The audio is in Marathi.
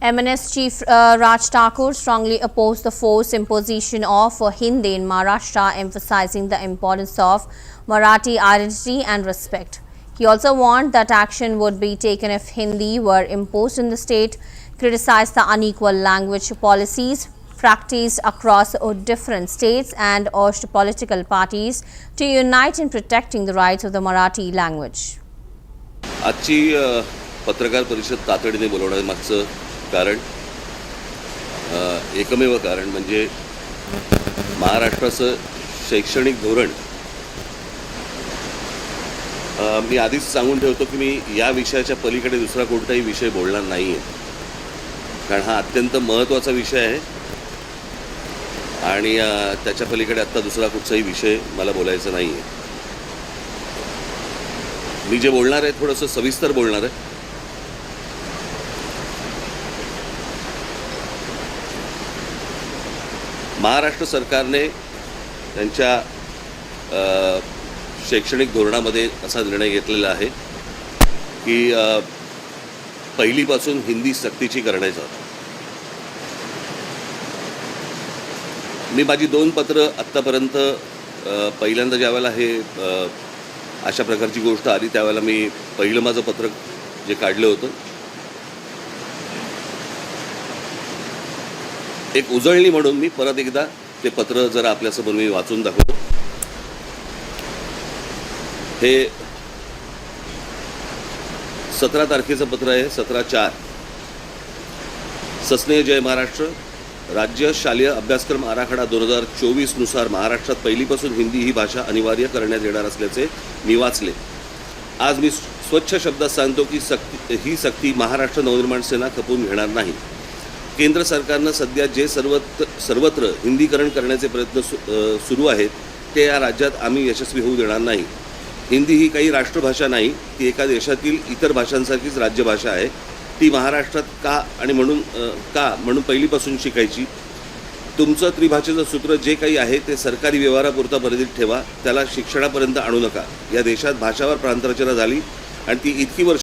MNS Chief Raj Thakur strongly opposed the forced imposition of Hindi in Maharashtra, emphasizing the importance of Marathi identity and respect. He also warned that action would be taken if Hindi were imposed in the state, criticized the unequal language policies practiced across different states and urged political parties to unite in protecting the rights of the Marathi language. आजची पत्रकार परिषद तातडीने बोलवण्यामागचं कारण एकमेव कारण म्हणजे महाराष्ट्राचं शैक्षणिक धोरण मी आधीच सांगून ठेवतो की मी या विषयाच्या पलीकडे दुसरा कोणताही विषय बोलणार नाही आहे, कारण हा अत्यंत महत्त्वाचा विषय आहे आणि त्याच्या पलीकडे आत्ता दुसरा कुठचाही विषय मला बोलायचा नाही आहे. मी जे बोलणार आहे थोडंसं सविस्तर बोलणार आहे. महाराष्ट्र सरकारने त्यांच्या शैक्षणिक धोरणामध्ये असा निर्णय घेतलेला आहे की पहिलीपासून हिंदी सक्तीची करण्याचा. मी माझी 2 पत्र आत्तापर्यंत पहिल्यांदा ज्यावेळेला हे अशा प्रकारची गोष्ट आली त्यावेळेला मी पहिलं माझं पत्र जे काढलं होतं एक उजळणी म्हणून मी परत एकदा ते पत्र जरा आपल्यासमोर मी वाचून दाखवतो. हे 17 तारखेचं पत्र आहे, 17/4. सस्नेह जय महाराष्ट्र. राज्य शालेय अभ्यासक्रम आराखडा 2024 नुसार महाराष्ट्रात पहिलीपासून हिंदी ही भाषा अनिवार्य करण्यात येणार असल्याचे मी वाचले. आज मी स्वच्छ शब्दात सांगतो की ही सक्ती महाराष्ट्र नवनिर्माण सेना खपवून घेणार नाही. केंद्र सरकारनं सध्या जे सर्वत्र हिंदीकरण करण्याचे प्रयत्न सुरू आहेत ते या राज्यात आम्ही यशस्वी होऊ देणार नाही. हिंदी ही काही राष्ट्रभाषा नाही, ती एका देशातील इतर भाषांसारखीच राज्यभाषा आहे. ती महाराष्ट्रात म्हणून पहिलीपासून शिकायची. तुमचं त्रिभाषेचं सूत्र जे काही आहे ते सरकारी व्यवहारापुरता मर्यादित ठेवा, त्याला शिक्षणापर्यंत आणू नका. या देशात भाषावर प्रांतरचना झाली आणि ती इतकी वर्ष